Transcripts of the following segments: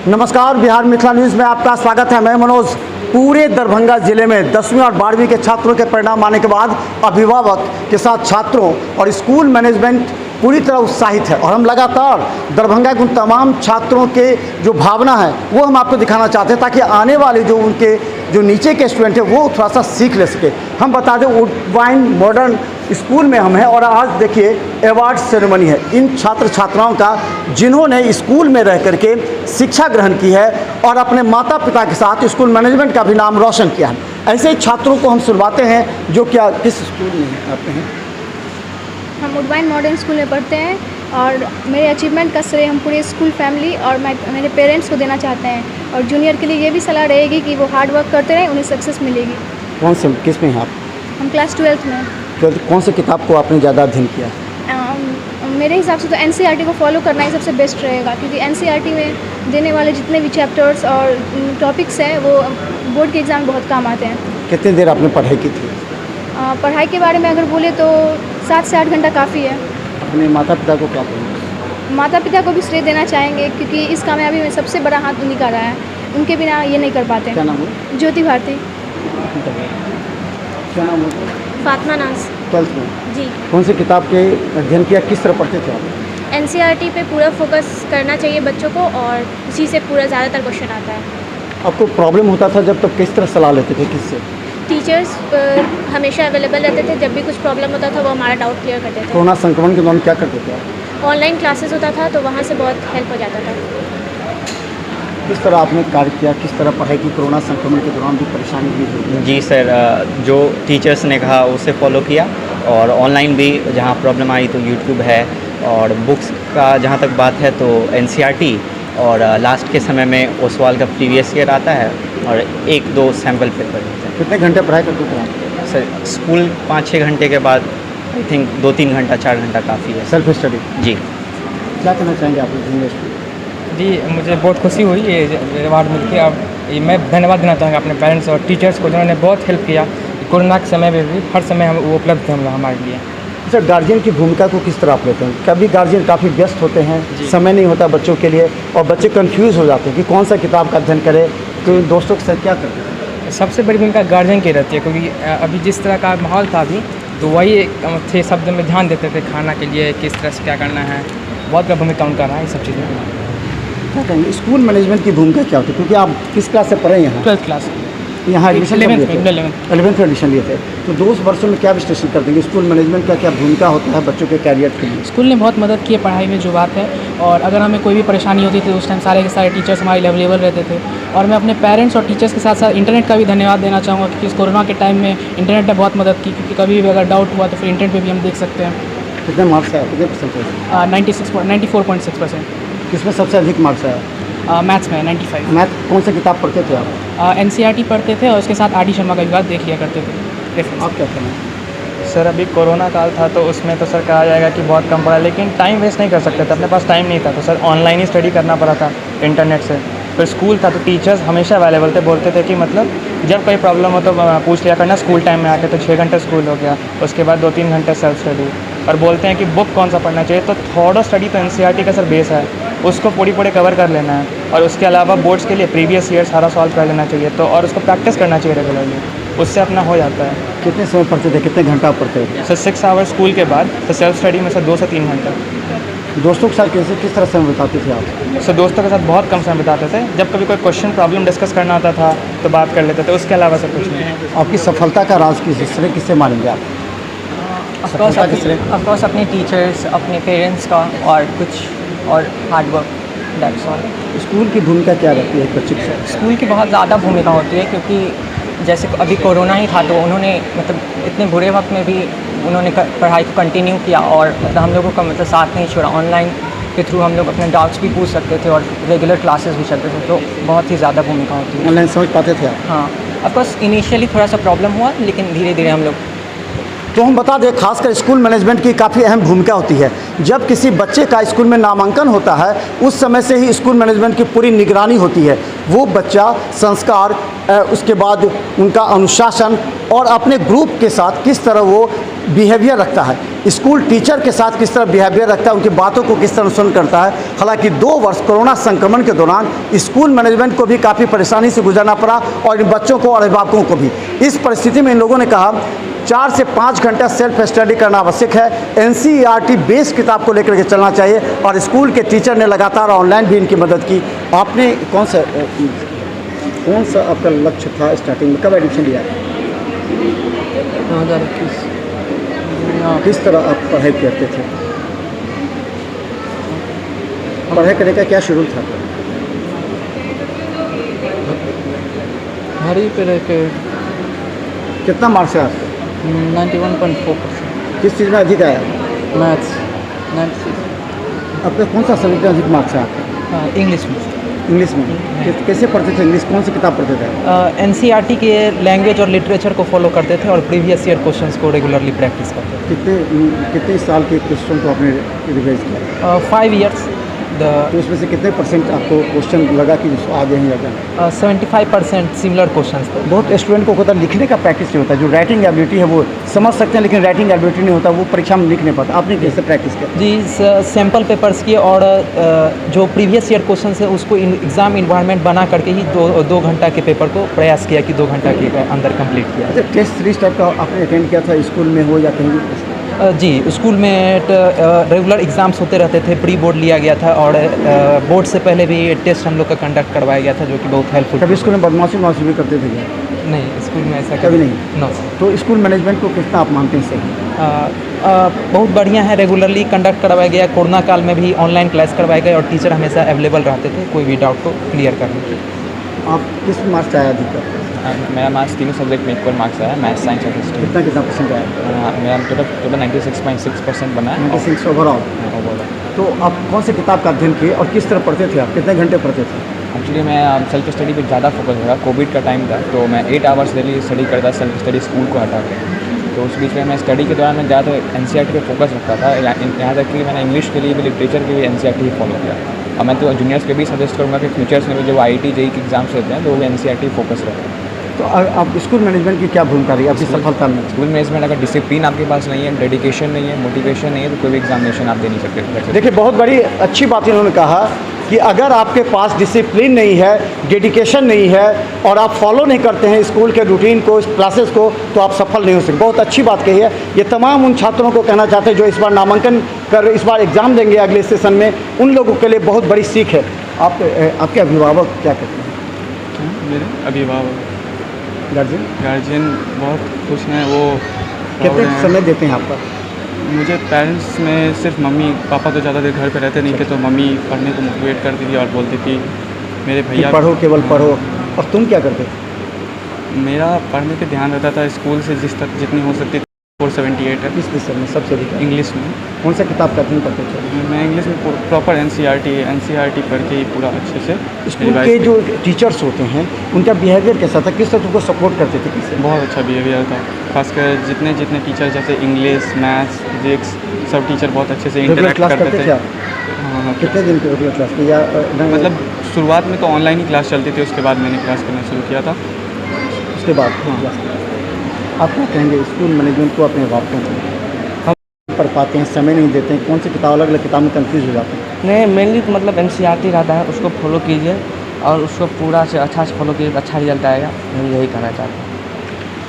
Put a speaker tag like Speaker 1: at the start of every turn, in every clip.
Speaker 1: नमस्कार, बिहार मिथिला न्यूज़ में आपका स्वागत है। मैं मनोज। पूरे दरभंगा जिले में 10वीं और 12वीं के छात्रों के परिणाम आने के बाद अभिभावक के साथ छात्रों और स्कूल मैनेजमेंट पूरी तरह उत्साहित है और हम लगातार दरभंगा के उन तमाम छात्रों के जो भावना है वो हम आपको दिखाना चाहते हैं, ताकि आने वाले जो उनके जो नीचे के स्टूडेंट है वो थोड़ा सा सीख ले सके। हम बता दें, वुडवाइन मॉडर्न स्कूल में हम हैं और आज देखिए अवार्ड सेरेमनी है इन छात्र छात्राओं का, जिन्होंने स्कूल में रह करके शिक्षा ग्रहण की है और अपने माता पिता के साथ स्कूल मैनेजमेंट का भी नाम रोशन किया है। ऐसे ही छात्रों को हम सुनवाते हैं जो क्या किस स्कूल में आते हैं।
Speaker 2: हम वुडवाइन मॉडर्न स्कूल में पढ़ते हैं और मेरे अचीवमेंट का श्रेय हम पूरे स्कूल फैमिली और मेरे पेरेंट्स को देना चाहते हैं। और जूनियर के लिए ये भी सलाह रहेगी कि वो हार्ड वर्क करते रहें, उन्हें सक्सेस मिलेगी।
Speaker 1: कौन से किस में हैं आप?
Speaker 2: हम क्लास 12th में।
Speaker 1: कौन से किताब को आपने ज़्यादा अध्ययन किया?
Speaker 2: मेरे हिसाब से तो NCERT को फॉलो करना ही सबसे बेस्ट रहेगा, क्योंकि NCERT में देने वाले जितने भी चैप्टर्स और टॉपिक्स हैं वो बोर्ड के एग्ज़ाम में बहुत काम आते हैं।
Speaker 1: कितनी देर आपने पढ़ाई की थी?
Speaker 2: पढ़ाई के बारे में अगर बोले तो 7 से 8 घंटा काफ़ी है।
Speaker 1: अपने माता पिता को क्या कहेंगे?
Speaker 2: माता पिता को भी श्रेय देना चाहेंगे, क्योंकि इस कामयाबी में सबसे बड़ा हाथ उन्हीं का रहा है। उनके बिना ये नहीं कर पाते।
Speaker 1: क्या नाम है?
Speaker 2: ज्योति भारती।
Speaker 1: क्या नाम है?
Speaker 2: फातिमा नाज।
Speaker 1: 12th में
Speaker 2: जी।
Speaker 1: कौन सी किताब के अध्ययन किया, किस तरह पढ़ते थे आप?
Speaker 2: NCERT पे पूरा फोकस करना चाहिए बच्चों को और उसी से पूरा ज़्यादातर क्वेश्चन आता है।
Speaker 1: आपको प्रॉब्लम होता था जब, तब किस तरह सलाह लेते थे, किससे?
Speaker 2: टीचर्स हमेशा अवेलेबल रहते थे। जब भी कुछ प्रॉब्लम होता था वो हमारा डाउट क्लियर करते थे।
Speaker 1: कोरोना संक्रमण के दौरान क्या करते थे आप?
Speaker 2: ऑनलाइन क्लासेस होता था तो वहाँ से बहुत हेल्प हो जाता था।
Speaker 1: किस तरह आपने कार्य किया, किस तरह पढ़ाई की? कोरोना संक्रमण के दौरान भी परेशानी भी हुई?
Speaker 3: जी सर, जो टीचर्स ने कहा उसे फॉलो किया और ऑनलाइन भी जहाँ प्रॉब्लम आई तो यूट्यूब है, और बुक्स का जहाँ तक बात है तो NCERT, और लास्ट के समय में ओसवाल का प्रीवियस ईयर आता है और 1-2 सैम्पल पेपर होते हैं।
Speaker 1: कितने घंटे पढ़ाई करते थे आप?
Speaker 3: सर स्कूल 5-6 घंटे के बाद आई थिंक 2-3 घंटा 4 घंटा काफ़ी है।
Speaker 1: Self study.
Speaker 3: जी।
Speaker 1: क्या कहना चाहेंगे आप यूनिवर्सिटी?
Speaker 4: जी, मुझे बहुत खुशी हुई ये अवार्ड मिल के। अब मैं धन्यवाद देना चाहूँगा अपने पेरेंट्स और टीचर्स को, जिन्होंने बहुत हेल्प किया। कोरोना के समय में भी हर समय हम वो उपलब्ध थे हमारे लिए।
Speaker 1: अच्छा, गार्जियन की भूमिका को किस तरह आप लेते हैं? कभी गार्जियन काफ़ी व्यस्त होते हैं, समय नहीं होता बच्चों के लिए और बच्चे कंफ्यूज हो जाते हैं कि कौन सा किताब का अध्ययन करें, तो दोस्तों के साथ क्या करते हैं?
Speaker 4: सबसे बड़ी भूमिका गार्जियन की रहती है, क्योंकि अभी जिस तरह का माहौल था अभी, तो वही थे शब्द में ध्यान देते थे खाना के लिए किस तरह से क्या करना है। बहुत बड़ा भूमिका उनका रहा है ये सब चीज़ें।
Speaker 1: क्या कहेंगे स्कूल मैनेजमेंट की भूमिका क्या होती है? क्योंकि आप किस क्लास से पढ़े यहाँ?
Speaker 4: 12th class.
Speaker 1: यहाँ एडमिशन 11th में एडमिशन लिए थे, तो 2 वर्षों में क्या विश्लेषण कर देंगे? स्कूल मैनेजमेंट का क्या भूमिका होता है बच्चों के कैरियर के लिए?
Speaker 5: स्कूल ने बहुत मदद की है पढ़ाई में, जो बात है। और अगर हमें कोई भी परेशानी होती थी तो उस टाइम सारे के सारे टीचर्स हमारे लिए अवेलेबल रहते थे। और मैं अपने पेरेंट्स और टीचर्स के साथ साथ इंटरनेट का भी धन्यवाद देना चाहूँगा, क्योंकि इस कोरोना के टाइम में इंटरनेट ने बहुत मदद की, क्योंकि कभी भी अगर डाउट हुआ तो फिर इंटरनेट पर भी हम देख सकते हैं।
Speaker 1: कितने मार्क्स आए, कितने परसेंट?
Speaker 5: 94.6%।
Speaker 1: किसमें सबसे अधिक मार्क्स आया?
Speaker 5: मैथ्स में 95।
Speaker 1: मैथ कौन सा किताब पढ़ते थे आप?
Speaker 5: NCERT पढ़ते थे और उसके साथ RD शर्मा का विवाद देख लिया करते थे।
Speaker 1: आप क्या करें?
Speaker 4: सर अभी कोरोना काल था तो उसमें तो सर कहा जाएगा कि बहुत कम पढ़ा, लेकिन टाइम वेस्ट नहीं कर सकते थे, अपने पास टाइम नहीं था तो सर ऑनलाइन ही स्टडी करना पड़ा था इंटरनेट से। फिर स्कूल था तो टीचर्स हमेशा अवेलेबल थे, बोलते थे कि मतलब जब कोई प्रॉब्लम हो तो पूछ लिया करना स्कूल टाइम में आके। तो 6 घंटे स्कूल हो गया, उसके बाद 2-3 घंटे सेल्फ स्टडी। और बोलते हैं कि बुक कौन सा पढ़ना चाहिए, तो थोड़ा स्टडी तो NCERT का सर बेस है, उसको पूरी कवर कर लेना है। और उसके अलावा बोर्ड्स के लिए प्रीवियस ईयर सारा सॉल्व कर लेना चाहिए, तो और उसको प्रैक्टिस करना चाहिए रेगुलरली, उससे अपना हो जाता है।
Speaker 1: कितने समय पढ़ते थे, कितने घंटा पढ़ते थे?
Speaker 4: सर 6 आवर्स स्कूल के बाद, तो सेल्फ स्टडी में सर 2 से 3 घंटा।
Speaker 1: दोस्तों के साथ कैसे किस तरह समय बिताते थे आप?
Speaker 4: सर दोस्तों के साथ बहुत कम समय बिताते थे। जब कभी कोई क्वेश्चन प्रॉब्लम डिस्कस करना होता था तो बात कर लेते थे, उसके अलावा सब कुछ नहीं।
Speaker 1: आपकी सफलता का राज किससे मानेंगे आप?
Speaker 5: ऑफकोर्स अपने टीचर्स, अपने पेरेंट्स का और कुछ और hard work, that's all.
Speaker 1: School की भूमिका क्या रहती है बच्चे के साथ?
Speaker 5: स्कूल की बहुत ज़्यादा भूमिका होती है, क्योंकि जैसे अभी कोरोना ही था तो उन्होंने मतलब इतने बुरे वक्त में भी उन्होंने पढ़ाई को कंटिन्यू किया और मतलब हम लोगों का मतलब साथ नहीं छोड़ा। ऑनलाइन के थ्रू हम लोग अपने डाउट्स भी पूछ सकते थे और रेगुलर क्लासेस भी चलते थे, तो बहुत ही ज़्यादा भूमिका होती है।
Speaker 1: ऑनलाइन समझ पाते थे आप?
Speaker 5: हाँ, ऑफकोर्स इनिशियली थोड़ा सा प्रॉब्लम हुआ, लेकिन धीरे धीरे हम लोग।
Speaker 1: तो हम बता दें, खासकर स्कूल मैनेजमेंट की काफ़ी अहम भूमिका होती है। जब किसी बच्चे का स्कूल में नामांकन होता है उस समय से ही स्कूल मैनेजमेंट की पूरी निगरानी होती है। वो बच्चा संस्कार उसके बाद उनका अनुशासन और अपने ग्रुप के साथ किस तरह वो बिहेवियर रखता है, स्कूल टीचर के साथ किस तरह बिहेवियर रखता है, उनकी बातों को किस तरह अनुसरण करता है। हालांकि 2 वर्ष कोरोना संक्रमण के दौरान स्कूल मैनेजमेंट को भी काफ़ी परेशानी से गुजरना पड़ा और इन बच्चों को और अभिभावकों को भी। इस परिस्थिति में इन लोगों ने कहा 4 से 5 घंटा सेल्फ स्टडी करना आवश्यक है। NCERT बेस किताब को लेकर के चलना चाहिए और स्कूल के टीचर ने लगातार ऑनलाइन भी इनकी मदद की। आपने कौन सा आपका लक्ष्य था स्टार्टिंग में, कब एडमिशन लिया?
Speaker 5: 2021।
Speaker 1: किस तरह आप पढ़ाई करते थे? पढ़ाई करने का क्या शेड्यूल था?
Speaker 5: घर ही पे रह के
Speaker 1: कितना मार्क्स है आपका?
Speaker 5: 91.4%।
Speaker 1: किस चीज़ में अधिक आया?
Speaker 5: मैथ्स 96।
Speaker 1: आपका कौन सा सब्जेक्ट में अधिक मार्क्स है आपका?
Speaker 5: इंग्लिश में।
Speaker 1: इंग्लिश में कैसे पढ़ते थे इंग्लिश, कौन सी किताब पढ़ते थे?
Speaker 5: NCERT के लैंग्वेज और लिटरेचर को फॉलो करते थे और प्रीवियस ईयर क्वेश्चंस को रेगुलरली प्रैक्टिस करते थे।
Speaker 1: कितने साल के क्वेश्चन को आपने रिवाइज किया?
Speaker 5: 5 years।
Speaker 1: तो उसमें से कितने % आपको क्वेश्चन लगा कि आगे ही आगे?
Speaker 5: 75% सिमिलर क्वेश्चंस थे।
Speaker 1: बहुत स्टूडेंट को होता है लिखने का प्रैक्टिस नहीं होता, जो राइटिंग एबिलिटी है वो समझ सकते हैं लेकिन राइटिंग एबिलिटी नहीं होता, वो परीक्षा में लिख नहीं पाता। आपने कैसे प्रैक्टिस किया?
Speaker 5: जी, सैम्पल पेपर्स किए और जो प्रीवियस ईयर क्वेश्चन है उसको एग्ज़ाम इन्वायरमेंट बना करके ही 2 घंटा के पेपर को प्रयास किया कि 2 घंटा के अंदर कंप्लीट किया।
Speaker 1: अच्छा, टेस्ट सीरीज टाइप का आपने अटेंड किया था, स्कूल में हो या कहीं भी?
Speaker 5: जी, स्कूल में रेगुलर एग्ज़ाम्स होते रहते थे, प्री बोर्ड लिया गया था और बोर्ड से पहले भी टेस्ट हम लोग का कंडक्ट करवाया गया था जो कि बहुत हेल्पफुल।
Speaker 1: कभी स्कूल में बदमाशी भी करते थे क्या?
Speaker 5: नहीं, स्कूल में ऐसा
Speaker 1: कभी नहीं?
Speaker 5: नो।
Speaker 1: तो स्कूल मैनेजमेंट को कितना आप मानते हैं सही?
Speaker 5: बहुत बढ़िया है, रेगुलरली कंडक्ट करवाया गया। कोरोना काल में भी ऑनलाइन क्लास करवाए गए और टीचर हमेशा अवेलेबल रहते थे कोई भी डाउट को क्लियर करने के।
Speaker 1: आप किस मार्क्स आया अधिकतर?
Speaker 6: मेरा मार्क्स तीनों सब्जेक्ट में इक्वल मार्क्स आया, मैथ्स, साइंस और हिस्ट्री।
Speaker 1: कितना % आया?
Speaker 6: मेरा टोटल 96.6% बना है।
Speaker 1: 96 ओवरऑल। तो आप कौन सी किताब का अध्ययन किए और किस तरह पढ़ते थे आप, कितने घंटे पढ़ते थे?
Speaker 6: एक्चुअली मैं सेल्फ स्टडी पे ज़्यादा फोकस करा। कोविड का टाइम था तो मैं 8 आवर्स डेली स्टडी करता, सेल्फ स्टडी स्कूल को हटा के। तो उस बीच में मैं स्टडी के दौरान मैं ज़्यादातर NCERT पे फोकस रखता था। यहाँ तक कि मैंने इंग्लिश के लिए भी, लिटरेचर के लिए NCERT ही फॉलो किया। और मैं तो जूनियर्स को भी सजेस्ट करूँगा कि फ्यूचर्स में भी जो IIT JEE के एग्जाम्स रहते हैं तो वो NCERT फोकस रखें।
Speaker 1: तो आप स्कूल मैनेजमेंट की क्या भूमिका रही आपकी सफलता में?
Speaker 6: स्कूल मैनेजमेंट अगर डिसिप्लिन आपके पास नहीं है, डेडिकेशन नहीं है, मोटिवेशन नहीं है तो कोई भी एग्जामिनेशन आप दे नहीं सकते।
Speaker 1: देखिए, बहुत बड़ी अच्छी बात इन्होंने कहा कि अगर आपके पास डिसिप्लिन नहीं है, डेडिकेशन नहीं है और आप फॉलो नहीं करते हैं स्कूल के रूटीन को, क्लासेस को, तो आप सफल नहीं हो सकते। बहुत अच्छी बात कही है। ये तमाम उन छात्रों को कहना चाहते हैं जो इस बार नामांकन कर इस बार एग्ज़ाम देंगे अगले सेशन में, उन लोगों के लिए बहुत बड़ी सीख है। आपके अभिभावक क्या कहते हैं?
Speaker 7: मेरे अभिभावक
Speaker 1: गार्जियन
Speaker 7: बहुत खुश हैं। वो
Speaker 1: कितने समय देते हैं आपका?
Speaker 7: मुझे पेरेंट्स में सिर्फ मम्मी पापा तो ज़्यादा देर घर पे रहते नहीं थे, तो मम्मी पढ़ने को मोटिवेट करती थी और बोलती थी मेरे भैया
Speaker 1: पढ़ो, केवल पढ़ो। और तुम क्या करते थे?
Speaker 7: मेरा पढ़ने पे ध्यान रहता था। स्कूल से जितनी हो सकती 478 है।
Speaker 1: किस विषय में सबसे अधिक?
Speaker 7: इंग्लिश में।
Speaker 1: कौन सा किताब का अध्ययन करते थे?
Speaker 7: मैं इंग्लिश में प्रॉपर NCERT पढ़ के ही पूरा अच्छे से
Speaker 1: स्कूल
Speaker 7: रिवाइज
Speaker 1: के जो टीचर्स होते हैं उनका बिहेवियर कैसा था, किस तरह तुमको सपोर्ट करते थे? किससे?
Speaker 7: बहुत अच्छा बिहेवियर था। खासकर जितने टीचर जैसे इंग्लिश, मैथ्स, फिजिक्स, सब टीचर बहुत अच्छे से
Speaker 1: रेगुलर
Speaker 7: इंटरेक्ट
Speaker 1: क्लास
Speaker 7: करते
Speaker 1: करते
Speaker 7: थे।
Speaker 1: थे आप?
Speaker 7: हाँ,
Speaker 1: कितने दिन की रेगुलर क्लास की? या
Speaker 7: मतलब शुरुआत में तो ऑनलाइन ही क्लास चलती थी, उसके बाद मैंने क्लास करना शुरू किया था।
Speaker 1: उसके बाद क्लास? आप क्या कहेंगे स्कूल मैनेजमेंट को अपने अभिभावकों को? हम पढ़ पाते हैं, समय नहीं देते हैं, कौन सी किताब, अलग अलग किताब में कन्फ्यूज हो जाते हैं?
Speaker 5: नहीं, मेनली तो मतलब NCERT रहता है, उसको फॉलो कीजिए और उसको पूरा से अच्छा से फॉलो कीजिए, अच्छा रिजल्ट आएगा। मैं यही कहना चाहता हूँ।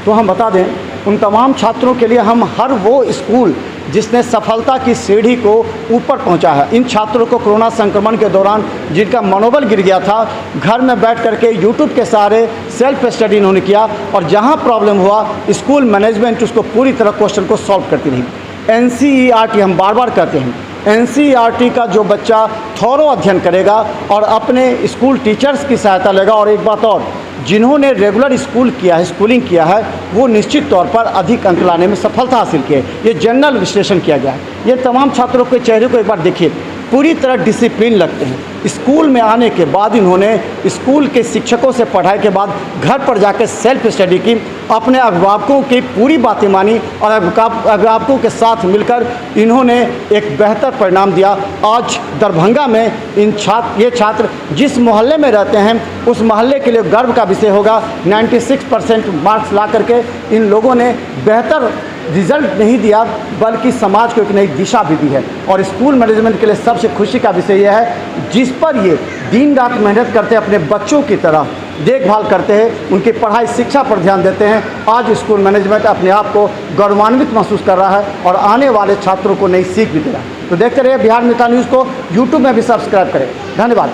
Speaker 1: तो हम बता दें उन तमाम छात्रों के लिए, हम हर वो स्कूल जिसने सफलता की सीढ़ी को ऊपर पहुंचा है, इन छात्रों को कोरोना संक्रमण के दौरान जिनका मनोबल गिर गया था, घर में बैठ करके यूट्यूब के सहारे सेल्फ स्टडी इन्होंने किया और जहां प्रॉब्लम हुआ स्कूल मैनेजमेंट उसको पूरी तरह क्वेश्चन को सॉल्व करती रही। NCERT हम बार बार कहते हैं, NCERT का जो बच्चा थोरो अध्ययन करेगा और अपने स्कूल टीचर्स की सहायता लेगा, और एक बात और, जिन्होंने रेगुलर स्कूल किया है, स्कूलिंग किया है, वो निश्चित तौर पर अधिक अंक लाने में सफलता हासिल की है। ये जनरल विश्लेषण किया गया है। ये तमाम छात्रों के चेहरे को एक बार देखिए, पूरी तरह डिसिप्लिन लगते हैं। स्कूल में आने के बाद इन्होंने स्कूल के शिक्षकों से पढ़ाई के बाद घर पर जाकर सेल्फ स्टडी की, अपने अभिभावकों की पूरी बातें मानी और अभिभावकों के साथ मिलकर इन्होंने एक बेहतर परिणाम दिया। आज दरभंगा में ये छात्र जिस मोहल्ले में रहते हैं उस मोहल्ले के लिए गर्व का विषय होगा। 96% मार्क्स ला करके इन लोगों ने बेहतर रिजल्ट नहीं दिया बल्कि समाज को एक नई दिशा भी दी है। और स्कूल मैनेजमेंट के लिए सबसे खुशी का विषय यह है जिस पर ये दिन रात मेहनत करते हैं, अपने बच्चों की तरह देखभाल करते हैं, उनकी पढ़ाई शिक्षा पर ध्यान देते हैं। आज स्कूल मैनेजमेंट अपने आप को गौरवान्वित महसूस कर रहा है और आने वाले छात्रों को नई सीख भी दे रहा है। तो देखते रहिए बिहार मित्र न्यूज़ को यूट्यूब में भी सब्सक्राइब करें। धन्यवाद।